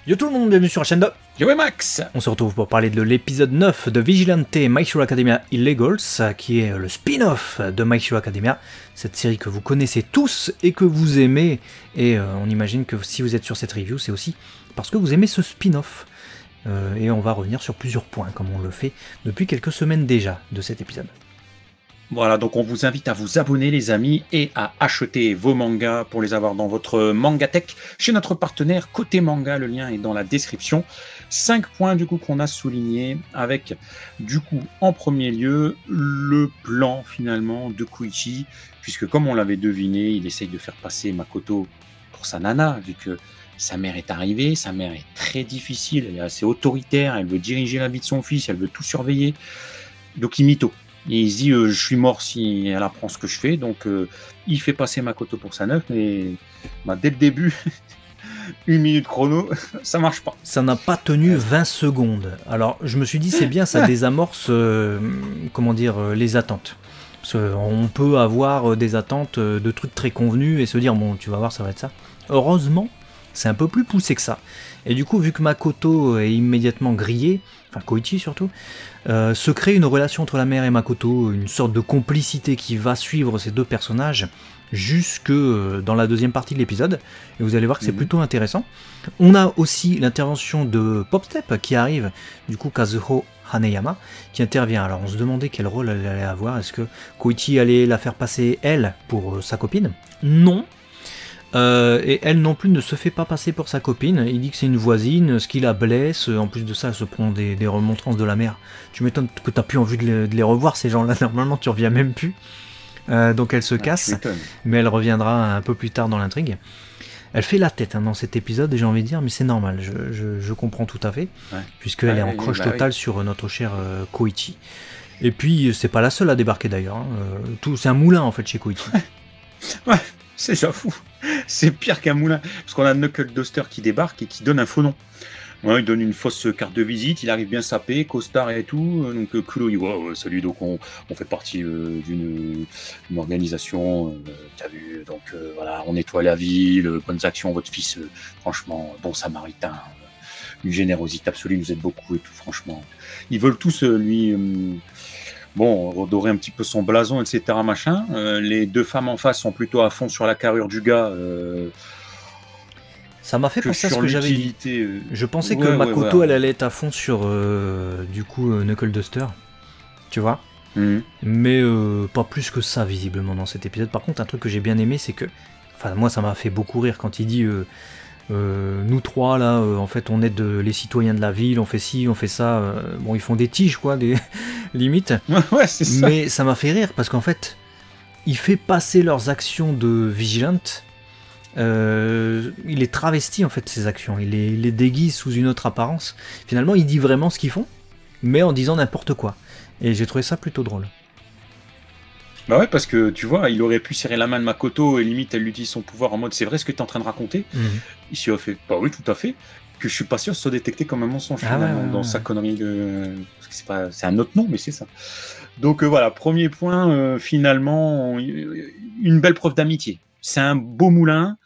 Yo tout le monde, bienvenue sur la chaîne de Yo Max. On se retrouve pour parler de l'épisode 9 de Vigilante My Hero Academia Illegals, qui est le spin-off de My Hero Academia, cette série que vous connaissez tous et que vous aimez, et on imagine que si vous êtes sur cette review, c'est aussi parce que vous aimez ce spin-off. Et on va revenir sur plusieurs points, comme on le fait depuis quelques semaines déjà de cet épisode. Voilà, donc on vous invite à vous abonner les amis et à acheter vos mangas pour les avoir dans votre Mangatech chez notre partenaire Côté Manga, le lien est dans la description. 5 points du coup qu'on a soulignés avec du coup en premier lieu le plan finalement de Koichi, puisque comme on l'avait deviné, il essaye de faire passer Makoto pour sa nana, vu que sa mère est arrivée, sa mère est très difficile, elle est assez autoritaire, elle veut diriger la vie de son fils, elle veut tout surveiller, donc il mytho. Et il se dit je suis mort si elle apprend ce que je fais, donc il fait passer Makoto pour sa neuf, mais dès le début, 1 minute chrono, ça marche pas. Ça n'a pas tenu 20 secondes. Alors je me suis dit c'est bien, ça désamorce les attentes. Parce qu'on peut avoir des attentes de trucs très convenus et se dire bon tu vas voir ça va être ça. Heureusement c'est un peu plus poussé que ça. Et du coup, vu que Makoto est immédiatement grillé, enfin Koichi surtout, se crée une relation entre la mère et Makoto, une sorte de complicité qui va suivre ces deux personnages jusque dans la deuxième partie de l'épisode. Et vous allez voir que c'est plutôt intéressant. On a aussi l'intervention de Popstep qui arrive, du coup Kazuho Haneyama, qui intervient. Alors on se demandait quel rôle elle allait avoir. Est-ce que Koichi allait la faire passer elle pour sa copine? Non. Et elle non plus ne se fait pas passer pour sa copine, il dit que c'est une voisine, ce qui la blesse, en plus de ça elle se prend des remontrances de la mère. Tu m'étonnes que t'as plus envie de les revoir ces gens-là, normalement tu reviens même plus. Donc elle se casse, mais elle reviendra un peu plus tard dans l'intrigue. Elle fait la tête dans cet épisode et j'ai envie de dire, mais c'est normal, je comprends tout à fait, puisqu'elle est en croche totale sur notre cher Koichi. Et puis c'est pas la seule à débarquer d'ailleurs, c'est un moulin en fait chez Koichi. Ouais, c'est j'avoue. C'est pire qu'un moulin, parce qu'on a Knuckle Duster qui débarque et qui donne un faux nom. Ouais, il donne une fausse carte de visite, il arrive bien sapé, costard et tout. Donc Kulo, il voit, salut, donc on fait partie d'une organisation, t'as vu, donc voilà, on nettoie la ville, bonnes actions, votre fils, franchement, bon samaritain, une générosité absolue, nous aide beaucoup et tout, franchement. Ils veulent tous lui... redorer un petit peu son blason, etc. machin. Les deux femmes en face sont plutôt à fond sur la carrure du gars. Ça m'a fait penser à ce que j'avais dit. Je pensais que Makoto, elle allait être à fond sur, Knuckle Duster. Tu vois. Mais pas plus que ça, visiblement, dans cet épisode. Par contre, un truc que j'ai bien aimé, c'est que... Enfin, moi, ça m'a fait beaucoup rire quand il dit... nous trois là en fait on aide les citoyens de la ville, on fait ci, on fait ça, bon ils font des tiges quoi, des limites, ouais, c'est ça. Mais ça m'a fait rire parce qu'en fait il fait passer leurs actions de vigilante, il les travestit en fait ces actions, il les déguise sous une autre apparence, finalement il dit vraiment ce qu'ils font mais en disant n'importe quoi, et j'ai trouvé ça plutôt drôle. Bah ouais, parce que tu vois, il aurait pu serrer la main de Makoto et limite elle utilise son pouvoir en mode c'est vrai ce que tu es en train de raconter. Ici on fait bah oui tout à fait, que je suis pas sûr que ce soit détecté comme un mensonge dans sa connerie de... C'est un autre nom mais c'est ça. Donc voilà, premier point, finalement une belle preuve d'amitié. C'est un beau moulin,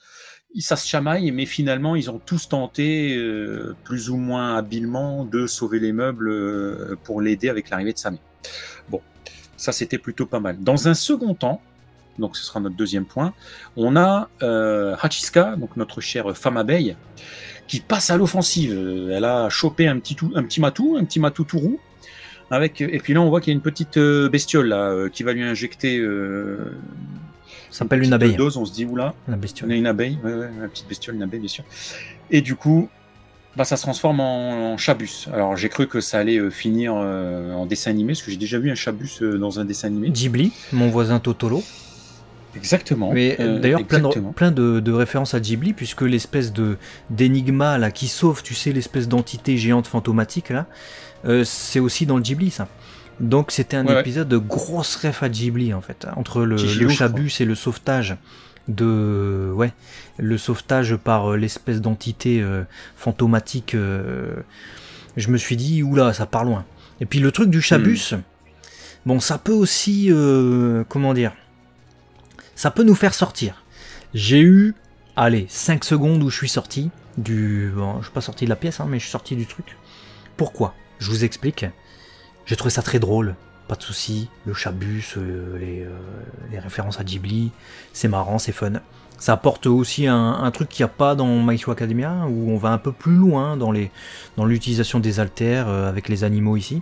ça se chamaille mais finalement ils ont tous tenté plus ou moins habilement de sauver les meubles pour l'aider avec l'arrivée de sa mère. Bon. Ça, c'était plutôt pas mal. Dans un second temps, donc ce sera notre deuxième point, on a Hachiska, donc notre chère femme abeille, qui passe à l'offensive. Elle a chopé un petit matou tout roux, avec, et puis là, on voit qu'il y a une petite bestiole là, qui va lui injecter... ça s'appelle une abeille. Dose, on se dit, oula, la bestiole. On a une abeille, une petite bestiole, une abeille, bien sûr. Et du coup... ça se transforme en chabus. Alors j'ai cru que ça allait finir en dessin animé, parce que j'ai déjà vu un chabus dans un dessin animé. Ghibli, mon voisin Totoro. Exactement. Mais d'ailleurs plein de références à Ghibli, puisque l'espèce d'énigma là qui sauve, tu sais, l'espèce d'entité géante fantomatique là, c'est aussi dans le Ghibli ça. Donc c'était un épisode de grosse ref à Ghibli en fait, entre le chabus et le sauvetage. Le sauvetage par l'espèce d'entité fantomatique, je me suis dit oula ça part loin. Et puis le truc du chabus, bon ça peut aussi ça peut nous faire sortir. J'ai eu 5 secondes où je suis sorti Bon, je suis pas sorti de la pièce, hein, mais je suis sorti du truc. Pourquoi? Je vous explique. J'ai trouvé ça très drôle, pas de souci. Le chabus, les références à Ghibli, c'est marrant, c'est fun. Ça apporte aussi un truc qu'il n'y a pas dans My Hero Academia, où on va un peu plus loin dans l'utilisation des haltères avec les animaux ici.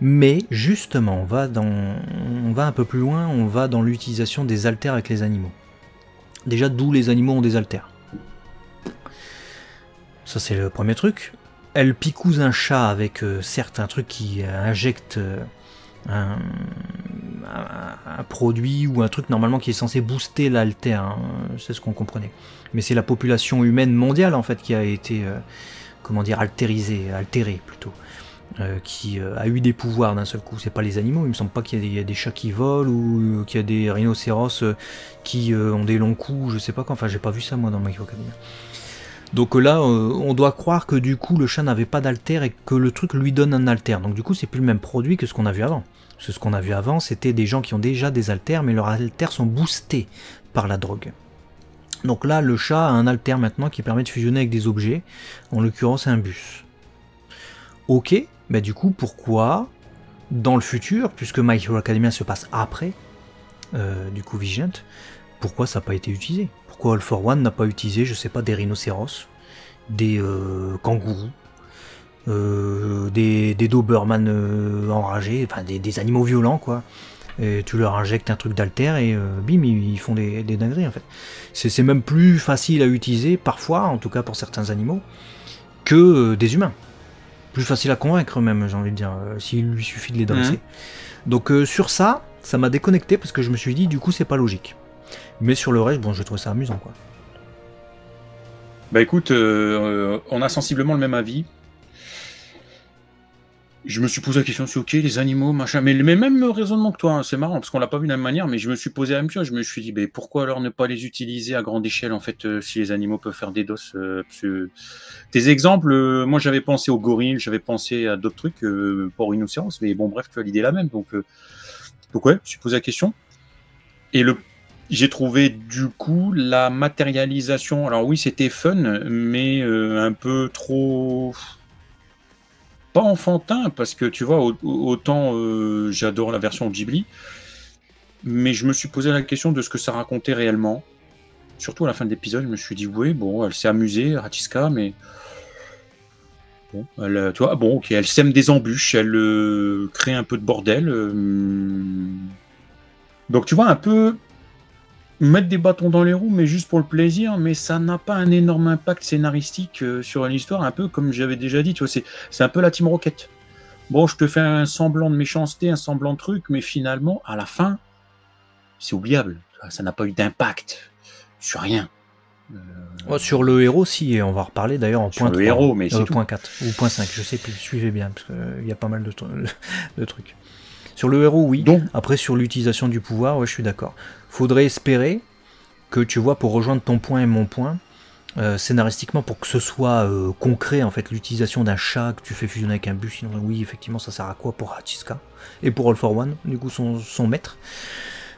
Mais justement, on va un peu plus loin, on va dans l'utilisation des haltères avec les animaux. Déjà, d'où les animaux ont des haltères. Ça, c'est le premier truc. Elle picouse un chat avec certes un truc qui injecte un produit ou un truc normalement qui est censé booster l'haltère, hein, c'est ce qu'on comprenait. Mais c'est la population humaine mondiale en fait qui a été, comment dire, altérée plutôt, qui a eu des pouvoirs d'un seul coup. C'est pas les animaux, il me semble pas qu'il y a des chats qui volent ou qu'il y a des rhinocéros qui ont des longs coups, je sais pas quoi, enfin j'ai pas vu ça moi dans My Hero Academia. Donc là, on doit croire que du coup le chat n'avait pas d'altère et que le truc lui donne un altère. Donc du coup, c'est plus le même produit que ce qu'on a vu avant. Parce que ce qu'on a vu avant, c'était des gens qui ont déjà des altères, mais leurs altères sont boostés par la drogue. Donc là, le chat a un altère maintenant qui permet de fusionner avec des objets, en l'occurrence un bus. Ok, mais du coup, pourquoi, dans le futur, puisque My Hero Academia se passe après, du coup Vigilant, pourquoi ça n'a pas été utilisé? Pourquoi All for One n'a pas utilisé, je sais pas, des rhinocéros, des kangourous, des Doberman enragés, enfin des animaux violents quoi. Et tu leur injectes un truc d'altère et bim, ils font des dingueries en fait. C'est même plus facile à utiliser parfois, en tout cas pour certains animaux, que des humains. Plus facile à convaincre même, j'ai envie de dire, s'il lui suffit de les dresser. Donc sur ça m'a déconnecté parce que je me suis dit du coup c'est pas logique. Mais sur le reste, bon, je trouve ça amusant, quoi. Bah écoute, on a sensiblement le même avis. Je me suis posé la question, c'est ok, les animaux, machin, mais même raisonnement que toi, hein, c'est marrant, parce qu'on l'a pas vu de la même manière, mais je me suis posé la même chose, je me suis dit, mais pourquoi alors ne pas les utiliser à grande échelle, en fait, si les animaux peuvent faire des doses Tes exemples, moi j'avais pensé aux gorilles, j'avais pensé à d'autres trucs, pas aux rhinocéros, mais bon, bref, tu as l'idée la même, donc ouais, je me suis posé la question. Et j'ai trouvé du coup la matérialisation, alors oui c'était fun, mais un peu trop, pas enfantin, parce que tu vois, autant j'adore la version Ghibli, mais je me suis posé la question de ce que ça racontait réellement, surtout à la fin de l'épisode, je me suis dit oui, bon, elle s'est amusée, Hachika, mais bon, tu vois, bon, ok, elle sème des embûches, elle crée un peu de bordel, donc tu vois, un peu mettre des bâtons dans les roues, mais juste pour le plaisir, mais ça n'a pas un énorme impact scénaristique sur l'histoire, un peu comme j'avais déjà dit, tu vois, c'est un peu la Team Rocket. Bon, je te fais un semblant de méchanceté, un semblant de truc, mais finalement, à la fin, c'est oubliable. Ça n'a pas eu d'impact sur rien. Sur le héros, si, et on va reparler d'ailleurs en point 3, héros, mais point 4 ou point 5, je sais plus, suivez bien, parce qu'il y a pas mal de trucs. Sur le héros, oui. Donc, après, sur l'utilisation du pouvoir, ouais, je suis d'accord. Faudrait espérer que, tu vois, pour rejoindre ton point et mon point, scénaristiquement, pour que ce soit concret, en fait, l'utilisation d'un chat que tu fais fusionner avec un bus, sinon, oui, effectivement, ça sert à quoi pour Hachika et pour All for One, du coup, son maître.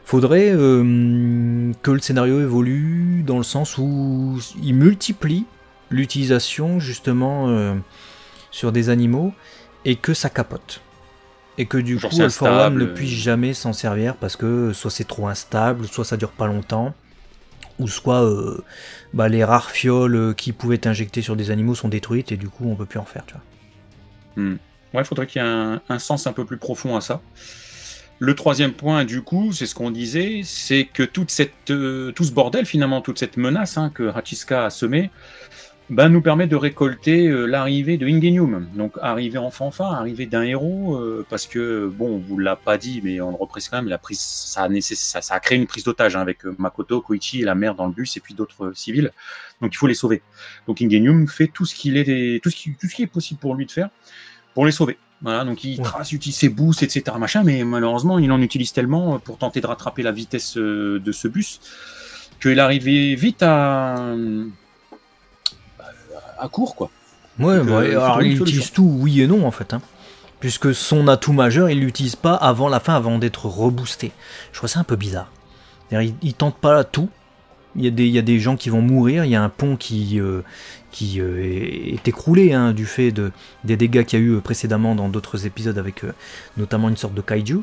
Faudrait que le scénario évolue dans le sens où il multiplie l'utilisation, justement, sur des animaux et que ça capote. Et que du coup, All for One ne puisse jamais s'en servir parce que soit c'est trop instable, soit ça dure pas longtemps, ou soit les rares fioles qui pouvaient être injectées sur des animaux sont détruites et du coup on peut plus en faire, tu vois. Ouais, il faudrait qu'il y ait un sens un peu plus profond à ça. Le troisième point, du coup, c'est ce qu'on disait, c'est que tout ce bordel, finalement, toute cette menace que Hachika a semée, nous permet de récolter l'arrivée de Ingenium. Donc, arrivée en fanfare, arrivée d'un héros, parce que, bon, on vous l'a pas dit, mais on le reprécise quand même, ça a créé une prise d'otage avec Makoto, Koichi et la mère dans le bus, et puis d'autres civils. Donc, il faut les sauver. Donc, Ingenium fait tout ce qui est possible pour lui de faire, pour les sauver. Voilà, donc il utilise ses boosts, etc., machin, mais malheureusement, il en utilise tellement pour tenter de rattraper la vitesse de ce bus, qu'il arrivait vite à court, quoi. Ouais, donc, alors il utilise tout, oui et non, en fait, puisque son atout majeur, il l'utilise pas avant la fin, avant d'être reboosté. Je trouve ça un peu bizarre. Il tente pas tout, il y a des gens qui vont mourir, il y a un pont qui est écroulé hein, du fait des dégâts qu'il y a eu précédemment dans d'autres épisodes avec notamment une sorte de kaiju.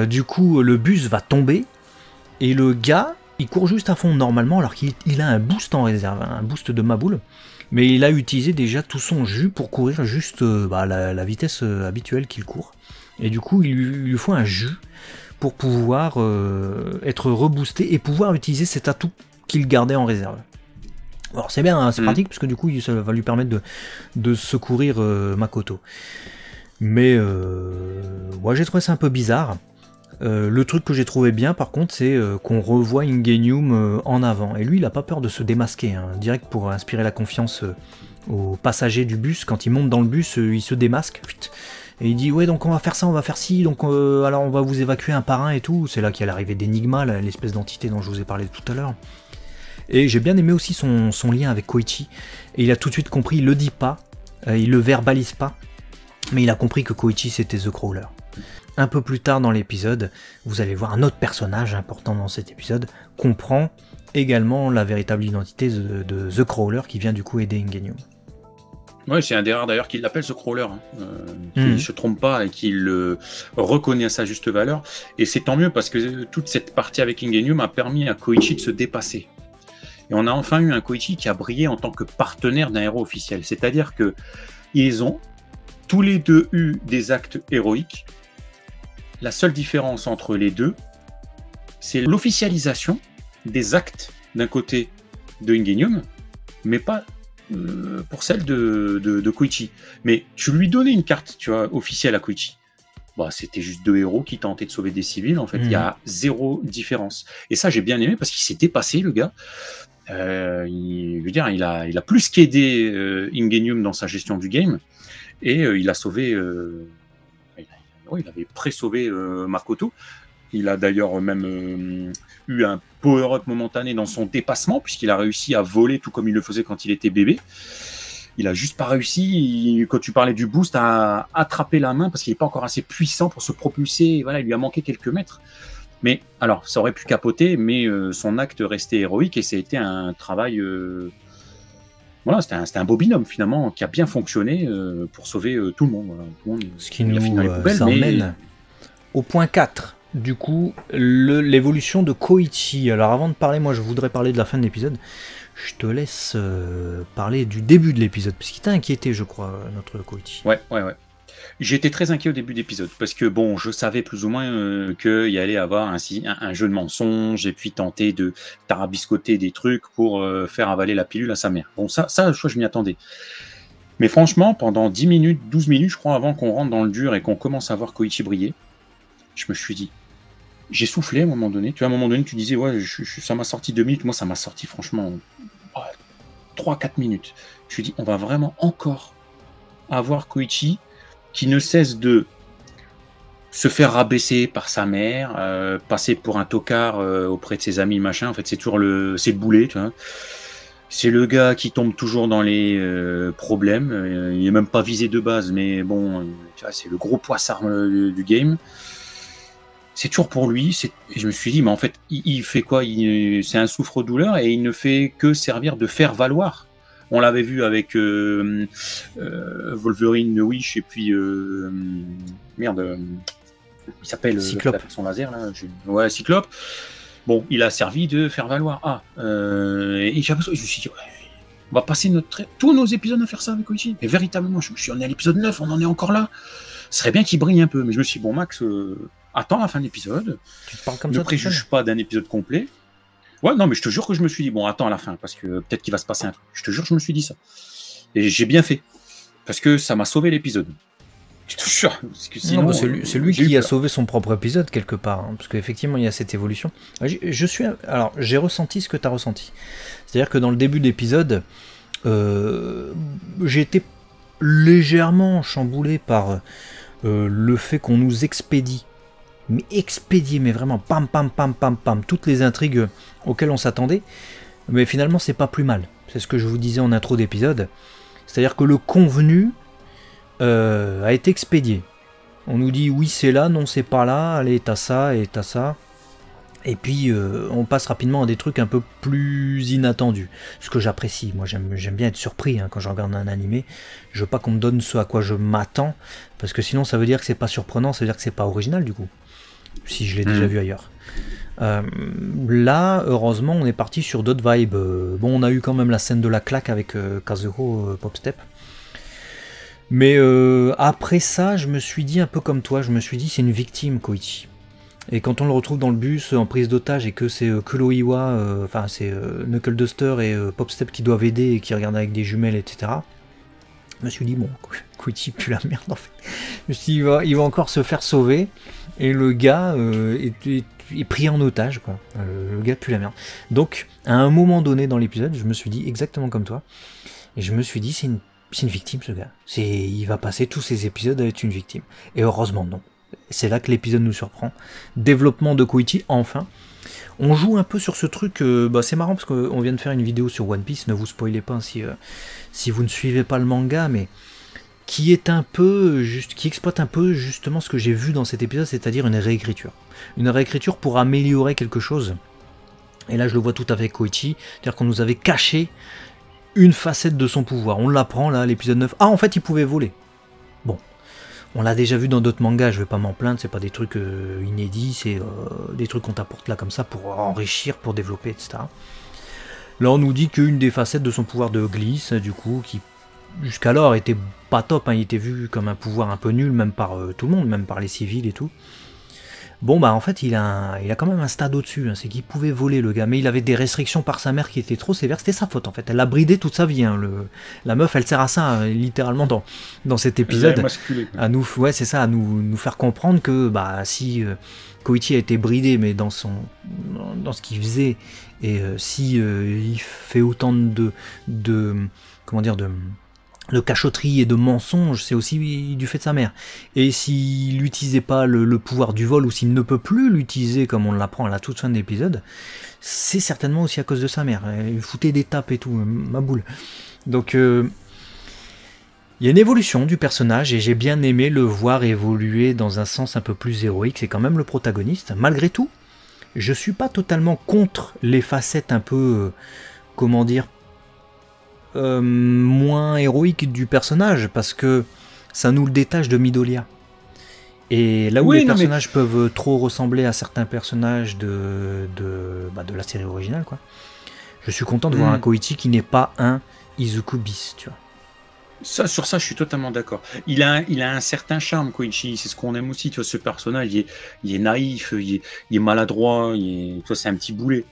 Du coup, le bus va tomber et le gars, il court juste à fond normalement alors qu'il a un boost en réserve, un boost de Maboule. Mais il a utilisé déjà tout son jus pour courir juste la vitesse habituelle qu'il court. Et du coup, il lui faut un jus pour pouvoir être reboosté et pouvoir utiliser cet atout qu'il gardait en réserve. Alors c'est bien, hein, c'est pratique parce que du coup ça va lui permettre de secourir Makoto. Mais moi j'ai trouvé ça un peu bizarre. Le truc que j'ai trouvé bien par contre c'est qu'on revoit Ingenium en avant. Et lui il a pas peur de se démasquer, hein, direct pour inspirer la confiance aux passagers du bus. Quand il monte dans le bus il se démasque. Et il dit ouais donc on va faire ça, on va faire ci, donc alors on va vous évacuer un par un et tout. C'est là qu'il y a l'arrivée d'Enigma, l'espèce d'entité dont je vous ai parlé tout à l'heure. Et j'ai bien aimé aussi son lien avec Koichi. Et il a tout de suite compris, il le dit pas, il le verbalise pas, mais il a compris que Koichi c'était The Crawler. Un peu plus tard dans l'épisode, vous allez voir un autre personnage important dans cet épisode, comprend également la véritable identité de The Crawler qui vient du coup aider Ingenium. Ouais, c'est un des rares d'ailleurs qui l'appelle The Crawler, hein, qui ne se trompe pas et qui le reconnaît à sa juste valeur. Et c'est tant mieux parce que toute cette partie avec Ingenium a permis à Koichi de se dépasser. Et on a enfin eu un Koichi qui a brillé en tant que partenaire d'un héros officiel. C'est-à-dire que ils ont tous les deux eu des actes héroïques. La seule différence entre les deux, c'est l'officialisation des actes d'un côté de Ingenium, mais pas pour celle de Koichi. Mais tu lui donnais une carte, tu vois, officielle à Koichi. Bah, c'était juste deux héros qui tentaient de sauver des civils. En fait, il y a zéro différence. Et ça, j'ai bien aimé parce qu'il s'est dépassé, le gars. Je veux dire, il a plus qu'aidé Ingenium dans sa gestion du game et il a sauvé. Il avait pré-sauvé Makoto. Il a d'ailleurs même eu un power-up momentané dans son dépassement puisqu'il a réussi à voler tout comme il le faisait quand il était bébé. Il a juste pas réussi, quand tu parlais du boost, à attraper la main parce qu'il n'est pas encore assez puissant pour se propulser. Voilà, il lui a manqué quelques mètres. Mais alors, ça aurait pu capoter, mais son acte restait héroïque et ça a été un travail. Voilà, c'était un beau binôme finalement qui a bien fonctionné pour sauver tout le monde. Voilà. Tout le monde. Ce qui nous emmène au point 4. Du coup, l'évolution de Koichi. Alors, avant de parler, moi je voudrais parler de la fin de l'épisode. Je te laisse parler du début de l'épisode, parce qu'il t'a inquiété, je crois, notre Koichi. Ouais. J'étais très inquiet au début de l'épisode, parce que bon, je savais plus ou moins qu'il y allait avoir un jeu de mensonges, et puis tenter de tarabiscoter des trucs pour faire avaler la pilule à sa mère. Bon, ça je crois que je m'y attendais. Mais franchement, pendant 10 minutes, 12 minutes, je crois, avant qu'on rentre dans le dur et qu'on commence à voir Koichi briller, je me suis dit, j'ai soufflé à un moment donné. Tu vois, à un moment donné, tu disais, ouais, ça m'a sorti 2 minutes. Moi, ça m'a sorti, franchement, 3-4 minutes. Je me suis dit, on va vraiment encore avoir Koichi qui ne cesse de se faire rabaisser par sa mère, passer pour un tocard auprès de ses amis, machin. En fait, c'est toujours c'est le boulet, tu vois. C'est le gars qui tombe toujours dans les problèmes. Il n'est même pas visé de base, mais bon, tu vois, c'est le gros poissard du game. C'est toujours pour lui. Et je me suis dit, mais en fait, il fait quoi? C'est un souffre-douleur et il ne fait que servir de faire valoir. On l'avait vu avec Wolverine, Wish, et puis merde, il s'appelle Cyclope. Son laser là. Ouais, Cyclope. Bon, il a servi de faire valoir. Et je me suis dit, ouais, on va passer tous nos épisodes à faire ça avec Koichi. Et véritablement, on est à l'épisode 9, on en est encore là. Ce serait bien qu'il brille un peu. Mais je me suis dit, bon, Max, attends la fin de l'épisode. Tu te parles comme ne ça, préjuge pas d'un épisode complet. Ouais, non, mais je te jure que je me suis dit, bon, attends à la fin, parce que peut-être qu'il va se passer un truc. Je te jure, je me suis dit ça. Et j'ai bien fait. Parce que ça m'a sauvé l'épisode. Je te jure. Parce que sinon, c'est lui qui a sauvé son propre épisode, quelque part. Hein, parce qu'effectivement, il y a cette évolution. Alors, j'ai ressenti ce que tu as ressenti. C'est-à-dire que dans le début de l'épisode, j'ai été légèrement chamboulé par le fait qu'on nous expédie. Mais vraiment, pam, toutes les intrigues auxquelles on s'attendait. Mais finalement, c'est pas plus mal. C'est ce que je vous disais en intro d'épisode. C'est-à-dire que le convenu a été expédié. On nous dit oui, c'est là, non, c'est pas là, allez, t'as ça et t'as ça. Et puis on passe rapidement à des trucs un peu plus inattendus, ce que j'apprécie. Moi j'aime bien être surpris quand je regarde un animé. Je veux pas qu'on me donne ce à quoi je m'attends, parce que sinon ça veut dire que c'est pas surprenant, ça veut dire que c'est pas original du coup, si je l'ai déjà vu ailleurs. Là, heureusement, on est parti sur d'autres vibes. Bon, on a eu quand même la scène de la claque avec Kazuo Popstep. Mais après ça, je me suis dit un peu comme toi, je me suis dit c'est une victime Koichi. Et quand on le retrouve dans le bus en prise d'otage et que c'est Kuroiwa, enfin c'est Knuckle Duster et Popstep qui doivent aider et qui regardent avec des jumelles, etc. Je me suis dit bon, Koichi pue la merde en fait. Je me suis dit il va encore se faire sauver et le gars est pris en otage quoi. Le gars pue la merde. Donc à un moment donné dans l'épisode, je me suis dit exactement comme toi et je me suis dit c'est une victime ce gars. Il va passer tous ces épisodes à être une victime. Et heureusement non. C'est là que l'épisode nous surprend. Développement de Koichi, enfin. On joue un peu sur ce truc, c'est marrant parce qu'on vient de faire une vidéo sur One Piece, ne vous spoilez pas si vous ne suivez pas le manga, mais qui exploite un peu justement ce que j'ai vu dans cet épisode, c'est-à-dire une réécriture. Une réécriture pour améliorer quelque chose. Et là je le vois tout à fait Koichi, c'est-à-dire qu'on nous avait caché une facette de son pouvoir. On l'apprend là, l'épisode 9. Ah en fait il pouvait voler. Bon. On l'a déjà vu dans d'autres mangas, je vais pas m'en plaindre, c'est pas des trucs inédits, c'est des trucs qu'on t'apporte là comme ça pour enrichir, pour développer, etc. Là on nous dit qu'une des facettes de son pouvoir de glisse, du coup, qui jusqu'alors était pas top, il était vu comme un pouvoir un peu nul, même par tout le monde, même par les civils et tout. Bon bah en fait il a quand même un stade au-dessus, c'est qu'il pouvait voler le gars, mais il avait des restrictions par sa mère qui étaient trop sévères, c'était sa faute en fait, elle l'a bridé toute sa vie, la meuf elle sert à ça littéralement dans cet épisode, à nous, ouais c'est ça, à nous faire comprendre que bah si Koichi a été bridé mais dans ce qu'il faisait, et si il fait autant de cachotterie et de mensonges, c'est aussi du fait de sa mère. Et s'il n'utilisait pas le pouvoir du vol, ou s'il ne peut plus l'utiliser comme on l'apprend à la toute fin de l'épisode, c'est certainement aussi à cause de sa mère. Elle foutait des tapes et tout, ma boule. Donc il y a une évolution du personnage et j'ai bien aimé le voir évoluer dans un sens un peu plus héroïque. C'est quand même le protagoniste. Malgré tout, je suis pas totalement contre les facettes un peu, moins héroïque du personnage, parce que ça nous le détache de Midoriya. Et là où les personnages peuvent trop ressembler à certains personnages de la série originale, quoi. Je suis content de voir un Koichi qui n'est pas un Izuku bis, tu vois. Sur ça, je suis totalement d'accord. Il a un certain charme, Koichi. C'est ce qu'on aime aussi. Tu vois, ce personnage, il est naïf, il est maladroit, c'est un petit boulet.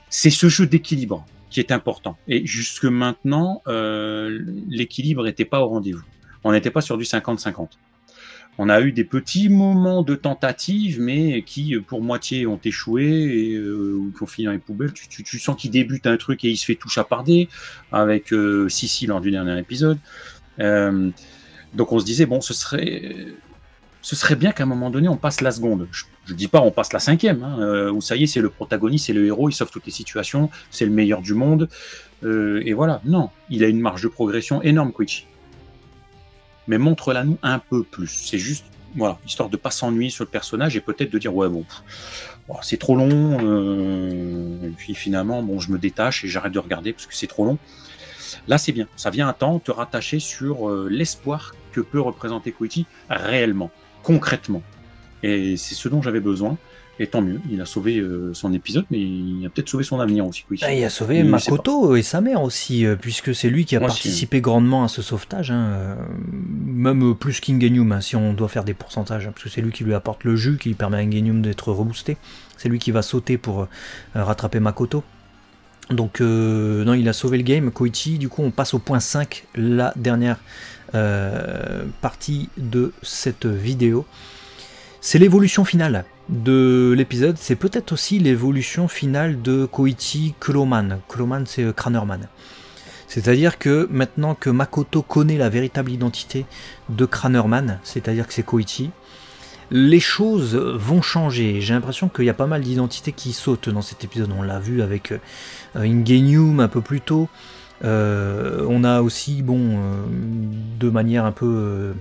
C'est ce jeu d'équilibre qui est important. Et jusque maintenant, l'équilibre n'était pas au rendez-vous. On n'était pas sur du 50-50. On a eu des petits moments de tentative, mais qui, pour moitié, ont échoué et ou qui ont fini dans les poubelles. Tu sens qu'il débute un truc et il se fait tout chaparder avec Sissi lors du dernier épisode. Donc on se disait, bon, ce serait bien qu'à un moment donné, on passe la seconde. Je dis pas on passe la cinquième, où ça y est, c'est le protagoniste, c'est le héros, il sauve toutes les situations, c'est le meilleur du monde. Et voilà, non, il a une marge de progression énorme, Koichi. Mais montre-la nous un peu plus. C'est juste, voilà, histoire de pas s'ennuyer sur le personnage et peut-être de dire, ouais, bon, c'est trop long, et puis finalement, bon, je me détache et j'arrête de regarder parce que c'est trop long. Là, c'est bien. Ça vient à temps te rattacher sur l'espoir que peut représenter Koichi réellement, concrètement. Et c'est ce dont j'avais besoin. Et tant mieux, il a sauvé son épisode, mais il a peut-être sauvé son avenir aussi, Koichi. Il a sauvé Makoto et sa mère aussi, puisque c'est lui qui a participé grandement à ce sauvetage, même plus qu'Ingenium, si on doit faire des pourcentages, parce que c'est lui qui lui apporte le jus, qui lui permet à Ingenium d'être reboosté. C'est lui qui va sauter pour rattraper Makoto. Donc non, il a sauvé le game, Koichi. Du coup on passe au point 5, la dernière partie de cette vidéo. C'est l'évolution finale de l'épisode, c'est peut-être aussi l'évolution finale de Koichi Kuroman. Kuroman c'est Cranerman. C'est-à-dire que maintenant que Makoto connaît la véritable identité de Cranerman, c'est-à-dire que c'est Koichi, les choses vont changer. J'ai l'impression qu'il y a pas mal d'identités qui sautent dans cet épisode. On l'a vu avec Ingenium un peu plus tôt. On a aussi, de manière un peu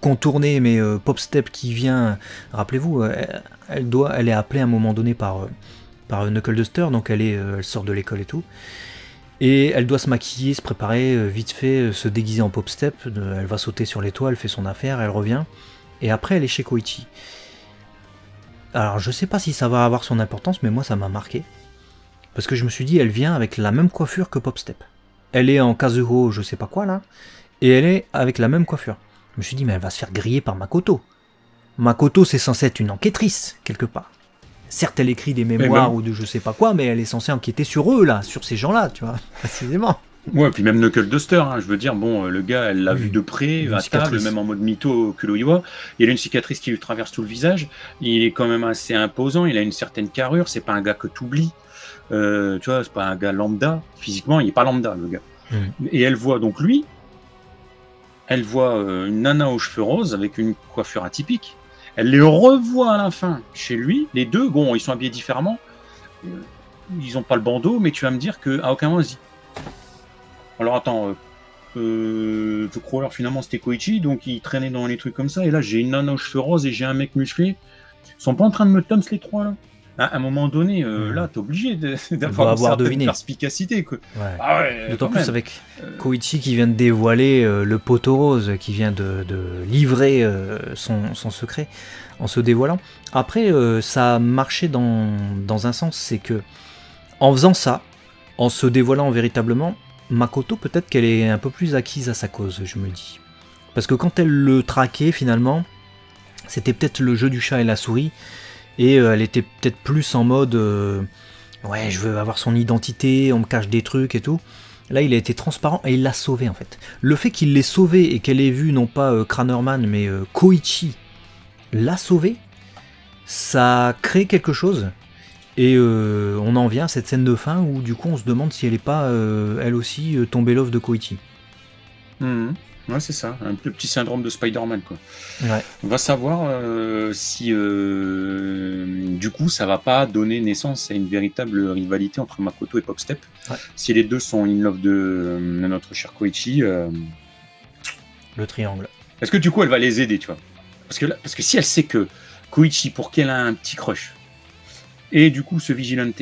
contourner, mais Popstep qui vient, rappelez-vous, elle est appelée à un moment donné par Knuckle Duster, donc elle sort de l'école et tout. Et elle doit se maquiller, se préparer, vite fait, se déguiser en Popstep. Elle va sauter sur les toits, elle fait son affaire, elle revient. Et après, elle est chez Koichi. Alors, je sais pas si ça va avoir son importance, mais moi, ça m'a marqué. Parce que je me suis dit, elle vient avec la même coiffure que Popstep. Elle est en Kazuho, je sais pas quoi, là. Et elle est avec la même coiffure. Je me suis dit, mais elle va se faire griller par Makoto. Makoto, c'est censé être une enquêtrice, quelque part. Certes, elle écrit des mémoires ou de je sais pas quoi, mais elle est censée enquêter sur eux, là, sur ces gens-là, tu vois, précisément. Ouais, puis même Knuckle Duster, hein, je veux dire, bon, le gars, elle l'a vu de près, à table, même en mode mytho Kuroiwa. Il a une cicatrice qui lui traverse tout le visage. Il est quand même assez imposant, il a une certaine carrure, c'est pas un gars que t'oublies. Tu vois, c'est pas un gars lambda. Physiquement, il est pas lambda, le gars. Et elle voit donc lui, elle voit une nana aux cheveux roses avec une coiffure atypique. Elle les revoit à la fin chez lui. Les deux, bon, ils sont habillés différemment. Ils ont pas le bandeau, mais tu vas me dire qu'à aucun moment, vas-y. Alors attends, The Crawler, finalement, c'était Koichi, donc il traînait dans les trucs comme ça. Et là, j'ai une nana aux cheveux roses et j'ai un mec musclé. Ils sont pas en train de me thumbs les trois, là. À un moment donné, là, t'es obligé d'avoir une certaine perspicacité. Quoi. Ouais. Ah ouais, d'autant plus avec Koichi qui vient de dévoiler le poteau rose, qui vient de livrer son secret en se dévoilant. Après, ça a marché dans un sens, c'est que en faisant ça, en se dévoilant véritablement, Makoto, peut-être qu'elle est un peu plus acquise à sa cause, je me dis. Parce que quand elle le traquait, finalement, c'était peut-être le jeu du chat et la souris. Et elle était peut-être plus en mode ouais, je veux avoir son identité, on me cache des trucs et tout. Là, il a été transparent et il l'a sauvé en fait. Le fait qu'il l'ait sauvé et qu'elle ait vu non pas Kranerman mais Koichi l'a sauvé, ça crée quelque chose. Et on en vient à cette scène de fin où du coup on se demande si elle n'est pas elle aussi tombée love de Koichi. Ouais, c'est ça, un petit syndrome de Spider-Man, quoi. Ouais. On va savoir si du coup ça va pas donner naissance à une véritable rivalité entre Makoto et Popstep. Ouais. Si les deux sont in love de notre cher Koichi. Le triangle. Est-ce que du coup elle va les aider, tu vois? Parce que si elle sait que Koichi, pour qui elle a un petit crush, et du coup ce vigilante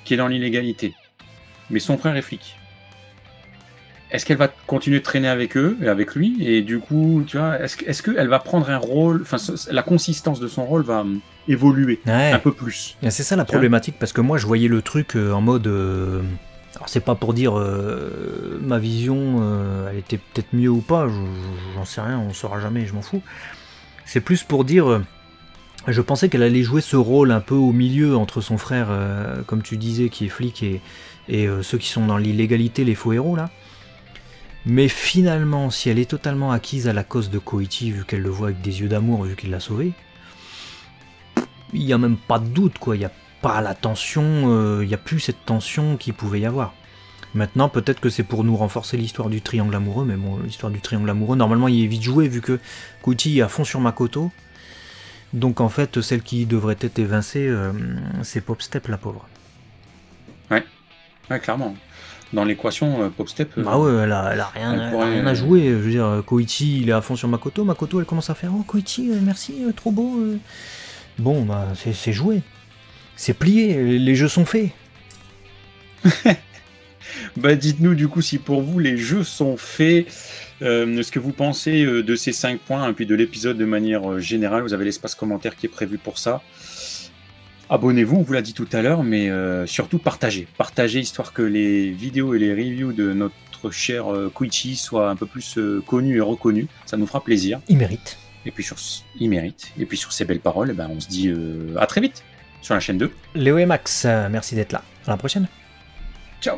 qui est dans l'illégalité, mais son frère est flic. Est-ce qu'elle va continuer de traîner avec eux et avec lui? Et du coup, tu vois, est-ce qu'elle va prendre un rôle, enfin, la consistance de son rôle va évoluer un peu plus. Et c'est ça la problématique, parce que moi, je voyais le truc en mode... alors, c'est pas pour dire ma vision, elle était peut-être mieux ou pas, j'en sais rien, on saura jamais, je m'en fous. C'est plus pour dire... je pensais qu'elle allait jouer ce rôle un peu au milieu entre son frère, comme tu disais, qui est flic, et ceux qui sont dans l'illégalité, les faux héros, là. Mais finalement, si elle est totalement acquise à la cause de Koichi, vu qu'elle le voit avec des yeux d'amour, vu qu'il l'a sauvé, il n'y a même pas de doute, quoi. Il n'y a pas la tension, il n'y a plus cette tension qu'il pouvait y avoir. Maintenant, peut-être que c'est pour nous renforcer l'histoire du triangle amoureux, mais bon, l'histoire du triangle amoureux, normalement, il est vite joué, vu que Koichi est à fond sur Makoto. Donc, en fait, celle qui devrait être évincée, c'est Popstep, la pauvre. Ouais, clairement. Dans l'équation, Popstep... Ah ouais, elle a rien à jouer. Je veux dire, Koichi, il est à fond sur Makoto. Makoto, elle commence à faire « Oh, Koichi, merci, trop beau. » Bon, bah, c'est joué. C'est plié, les jeux sont faits. Bah, dites-nous, du coup, si pour vous, les jeux sont faits, ce que vous pensez de ces 5 points, et puis de l'épisode de manière générale. Vous avez l'espace commentaire qui est prévu pour ça. Abonnez-vous, on vous l'a dit tout à l'heure, mais surtout partagez. Partagez, histoire que les vidéos et les reviews de notre cher Koichi soient un peu plus connus et reconnus. Ça nous fera plaisir. Il mérite. Et puis il mérite. Et puis sur ces belles paroles, eh ben, on se dit à très vite sur la chaîne 2. Léo et Max, merci d'être là. À la prochaine. Ciao.